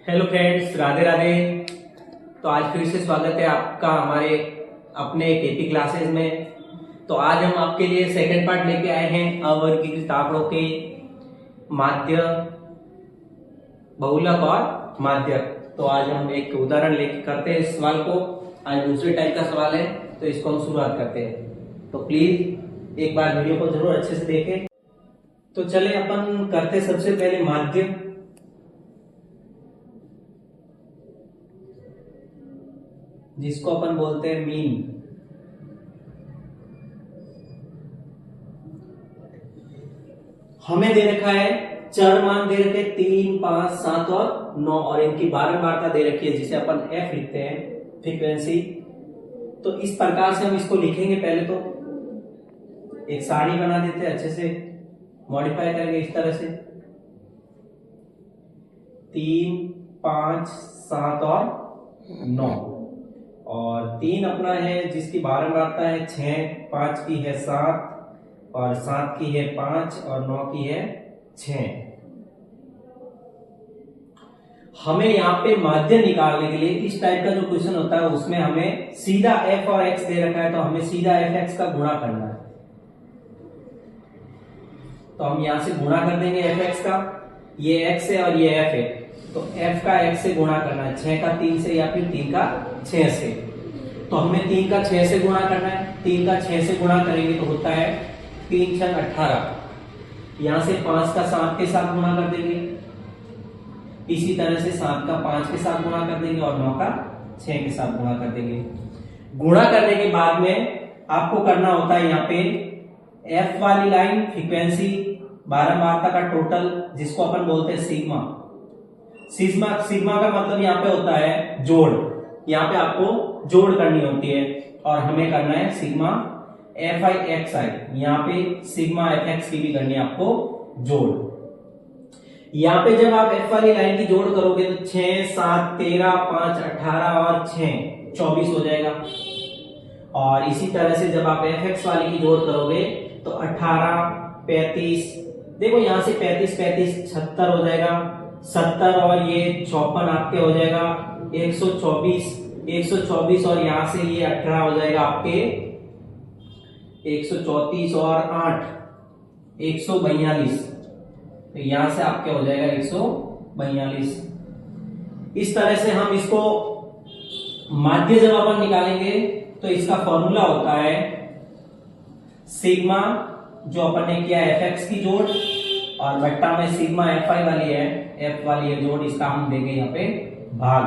Hello friends, Radhe Radhe. तो आज फिर से स्वागत है आपका हमारे अपने केपी क्लासेस में। तो आज हम आपके लिए सेकंड पार्ट लेके आए हैं अवर्गीकृत आंकड़ों के माध्य, बहुलक और माध्यक। तो आज हम एक उदाहरण लेके करते हैं इस सवाल को। आज दूसरे टाइप का सवाल है, तो इसको हम शुरुआत करते हैं। तो प्लीज एक बार वीडियो को जरूर अच्छे से देखें। तो चले अपन करते सबसे पहले माध्य। जिसको अपन बोलते हैं मीन। हमें दे रखा है चर मान दे रखे 3, 5, 7 और 9 और इनकी बारंबारता दे रखी है जिसे अपन f लिखते हैं, फ्रीक्वेंसी। तो इस प्रकार से हम इसको लिखेंगे। पहले तो एक सारणी बना देते हैं, अच्छे से मॉडिफाई करेंगे इस तरह से 3, 5, 7 और 9। और 3 अपना है जिसकी बारंबारता है 6, 5 की है 7 और 7 की है 5 और 9 की है 6। हमें यहाँ पे माध्य निकालने के लिए इस टाइप का जो क्वेश्चन होता है उसमें हमें सीधा f और x दे रखा है, तो हमें सीधा fx का गुणा करना है। तो हम यहां से गुणा कर देंगे fx का। ये x है और ये f है, तो f का x से गुणा करना है, 6 का 3 से या फिर 3 का 6 से। तो हमें 3 का 6 से गुणा करना है। 3 का 6 से गुणा करेंगे तो होता है 3 6 18। यहां से 5 का 7 के साथ गुणा कर देंगे, इसी तरह से 7 का 5 के साथ गुणा कर देंगे और 9 का 6 के साथ गुणा कर देंगे। गुणा करने के बाद में आपको करना होता है यहाँ पे f वाली लाइन फ्रीक्वेंसी, बारंबारता का टोटल, जिसको अपन बोलते हैं सिग्मा। सिग्मा का मतलब यहाँ पे होता है जोड़। यहाँ पे आपको जोड़ करनी होती है और हमें करना है सिग्मा fi xi। यहाँ पे सिग्मा fx की भी करनी है आपको जोड़। यहाँ पे जब आप f वाली लाइन की जोड़ करोगे तो 6, 7, 13, 5, 18 और 6 24 हो जाएगा। और इसी तरह से जब आप fx वाली की जोड़ करोगे तो 18, 35, देखो यहाँ से 35, 35, 76 हो जाएगा। 70 और ये 54 आपके हो जाएगा 124, 124 और यहाँ से ये 18 हो जाएगा आपके 134 और 8 142। तो यहां से आपके हो जाएगा 142। इस तरह से हम इसको माध्य जब अपन निकालेंगे तो इसका फॉर्मूला होता है सिग्मा, जो अपन ने किया fx की जोड़, और बट्टा में सिग्मा fi वाली है, f वाली है जोड़, इसका हम देंगे यहाँ पे भाग।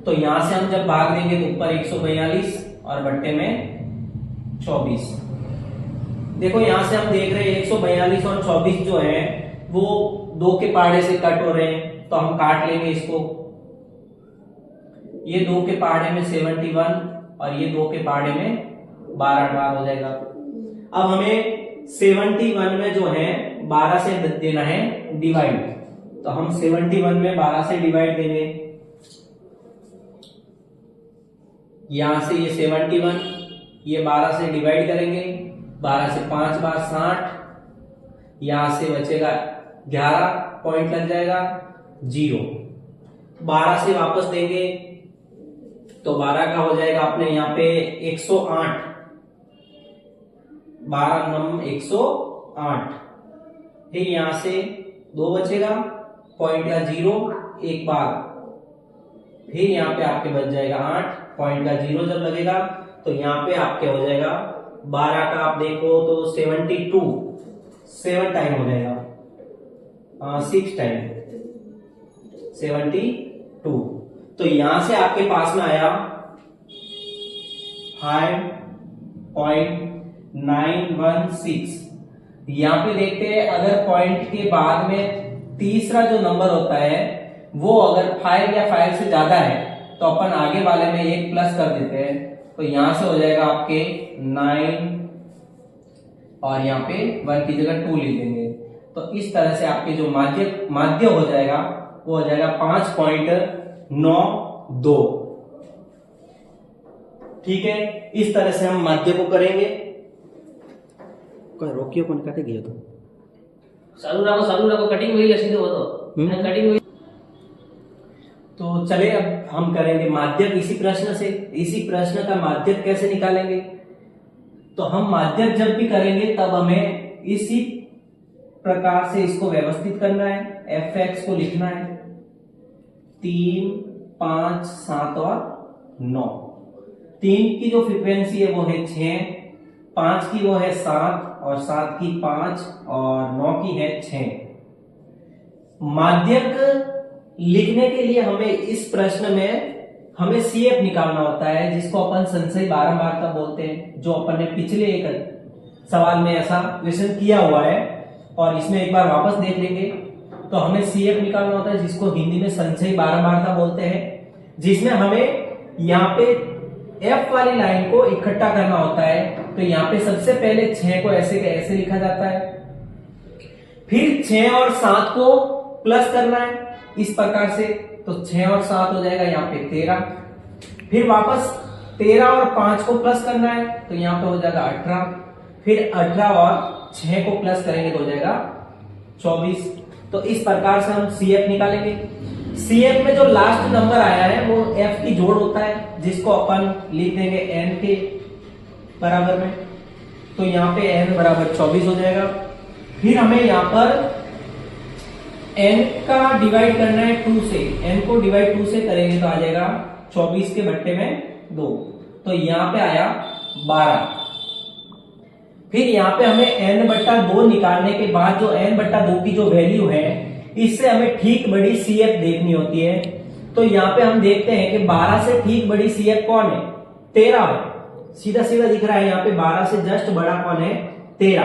तो यहां से हम जब भाग देंगे तो ऊपर 142 और बट्टे में 24। देखो यहां से हम देख रहे हैं 142 और 24 जो है वो 2 के पहाड़े से कट हो रहे हैं, तो हम काट लेंगे इसको। ये 2 के पहाड़े में 71 और ये 2 के पहाड़े में 12 हो जाएगा। अब हमें 71 में जो है 12 से देना है डिवाइड, तो हम 71 में 12 से डिवाइड देंगे। यहां से ये 71, ये 12 से डिवाइड करेंगे, 12 से 5 बार 60, यहां से बचेगा 11, पॉइंट लग जाएगा 0। 12 से वापस देंगे तो 12 का हो जाएगा अपने यहाँ पे 108, 12 नम 108। फिर यहां से 2 बचेगा, पॉइंट का 0 एक बार, फिर यहाँ पे आपके बच जाएगा 8, पॉइंट का 0 जब लगेगा तो यहाँ पे आपके हो जाएगा 12 का आप देखो तो 72, 7 टाइम हो जाएगा, 6 टाइम 72। तो यहां से आपके पास में आया 5.916। यहाँ पे देखते हैं अगर पॉइंट के बाद में तीसरा जो नंबर होता है वो अगर 5 या 5 से ज्यादा है तो अपन आगे वाले में एक प्लस कर देते हैं। तो यहां से हो जाएगा आपके 9 और यहाँ पे 1 की जगह 2 लिख देंगे। तो इस तरह से आपके जो माध्य हो जाएगा वो हो जाएगा 5.92। ठीक है, इस तरह से हम माध्य को करेंगे। रोकियो कौन काटे गया तो चालू रखो कटिंग वही सीधे हो तो कटिंग वही। तो चले अब हम करेंगे माध्यक इसी प्रश्न से। इसी प्रश्न का माध्यक कैसे निकालेंगे, तो हम माध्यक जब भी करेंगे तब हमें इसी प्रकार से इसको व्यवस्थित करना है। fx को लिखना है 3, 5, 7 और 9। 3 की जो फ्रीक्वेंसी है वो है 6, 5 की वो है 7 और 7 की 5 और 9 की है 6। माध्यक लिखने के लिए हमें इस प्रश्न में हमें CF निकालना होता है, जिसको अपन संचयी बारंबारता बोलते हैं, जो अपन ने पिछले एक सवाल में ऐसा क्वेश्चन किया हुआ है और इसमें एक बार वापस देख लेंगे। तो हमें CF निकालना होता है, जिसको हिंदी में संचयी बारंबारता बोलते हैं, जिसमें हमें यहाँ पे F वाली लाइन को इकट्ठा करना होता है। तो यहाँ पे सबसे पहले 6 को ऐसे के ऐसे लिखा जाता है, फिर 6 और 7 को प्लस करना है इस प्रकार से, तो 6 और 7 हो जाएगा यहाँ पे 13, फिर वापस 13 और 5 को प्लस करना है तो यहाँ पे हो जाएगा 18, फिर 18 और 6 को प्लस करेंगे तो हो जाएगा 24। तो इस प्रकार से हम CF निकालेंगे। CF में जो लास्ट नंबर आया है वो F की जोड़ होता है, जिसको अपन लिख देंगे N के बराबर में। तो यहाँ पे N बराबर 24 हो जाएगा। फिर हमें यहाँ पर n का डिवाइड करना है 2 से, n को डिवाइड 2 से करेंगे तो आ जाएगा 24 के बट्टे में 2, तो यहाँ पे आया 12। फिर यहाँ पे हमें n बट्टा 2 निकालने के बाद जो n बट्टा 2 की जो वैल्यू है, इससे हमें ठीक बड़ी CF देखनी होती है। तो यहाँ पे हम देखते हैं कि 12 से ठीक बड़ी CF कौन है, 13 है। सीधा सीधा दिख रहा है यहाँ पे 12 से जस्ट बड़ा कौन है, 13।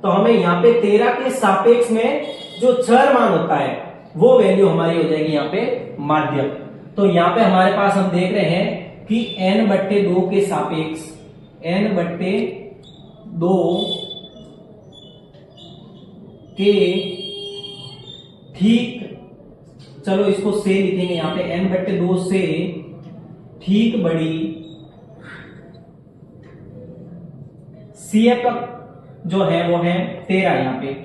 तो हमें यहाँ पे 13 के सापेक्ष में जो चर मान होता है वो वैल्यू हमारी हो जाएगी यहाँ पे माध्यक। तो यहाँ पे हमारे पास हम देख रहे हैं कि n बट्टे 2 के सापेक्ष, n बट्टे 2 के ठीक, चलो इसको से लिखेंगे यहाँ पे, n बट्टे 2 से ठीक बड़ी CF जो है वो है 13 यहाँ पे।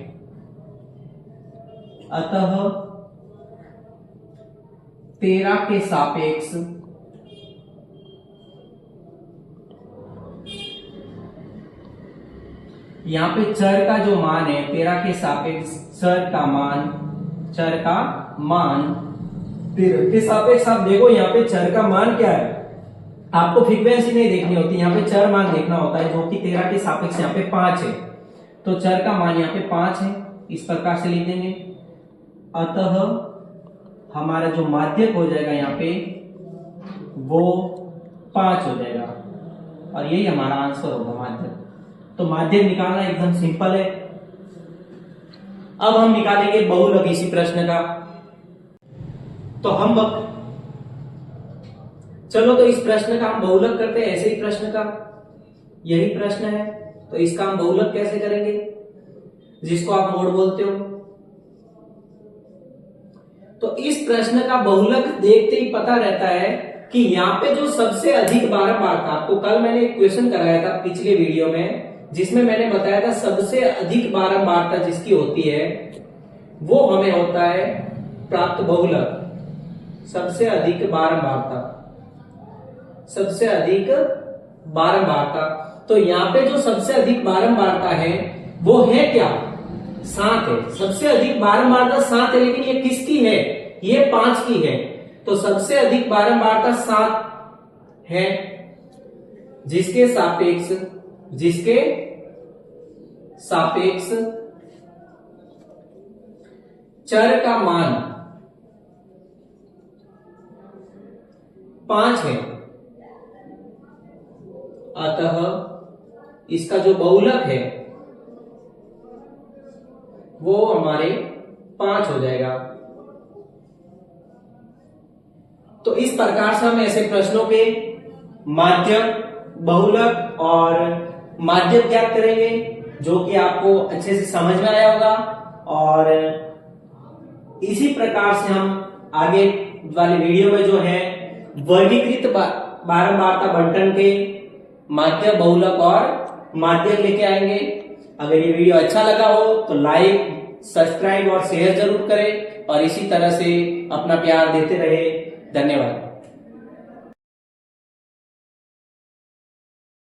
अतः 13 के सापेक्ष यहाँ पे चर का जो मान है, 13 के सापेक्ष चर का मान 13 के सापेक्ष आप देखो यहाँ पे चर का मान क्या है, आपको फ्रीक्वेंसी नहीं देखनी होती, यहाँ पे चर मान देखना होता है, जो कि 13 के सापेक्ष यहाँ पे 5 है। तो चर का मान यहाँ पे 5 है, इस प्रकार से लिख देंगे। अतः हमारा जो माध्यक हो जाएगा यहाँ पे वो 5 हो जाएगा और यही हमारा आंसर होगा माध्यक। तो माध्यक निकालना एकदम सिंपल है। अब हम निकालेंगे बहुलक इसी प्रश्न का। तो हम चलो तो इस प्रश्न का हम बहुलक करते हैं, ऐसे ही प्रश्न का यही प्रश्न है, तो इसका हम बहुलक कैसे करेंगे, जिसको आप मोड बोलते हो। तो इस प्रश्न का बहुलक देखते ही पता रहता है कि यहाँ पे जो सबसे अधिक बारंबारता, आपको कल मैंने एक क्वेश्चन कराया था पिछले वीडियो में, जिसमें मैंने बताया था सबसे अधिक बारंबारता जिसकी होती है वो हमें होता है प्राप्त बहुलक। सबसे अधिक बारंबारता, सबसे अधिक बारंबारता। तो यहाँ पे जो सबसे अधिक बारंबारता है वो है क्या, 7 है। सबसे अधिक बारंबारता 7 है, लेकिन ये किसकी है, ये 5 की है। तो सबसे अधिक बारंबारता 7 है, जिसके सापेक्ष चर का मान 5 है। अतः इसका जो बहुलक है वो हमारे 5 हो जाएगा। तो इस प्रकार से हम ऐसे प्रश्नों के माध्यक, बहुलक और माध्यक ज्ञात करेंगे, जो कि आपको अच्छे से समझ में आया होगा। और इसी प्रकार से हम आगे वाले वीडियो में जो है वर्गीकृत बारंबारता बंटन के माध्यक, बहुलक और माध्यक लेके आएंगे। अगर ये वीडियो अच्छा लगा हो तो लाइक, सब्सक्राइब और शेयर जरूर करें और इसी तरह से अपना प्यार देते रहे। धन्यवाद।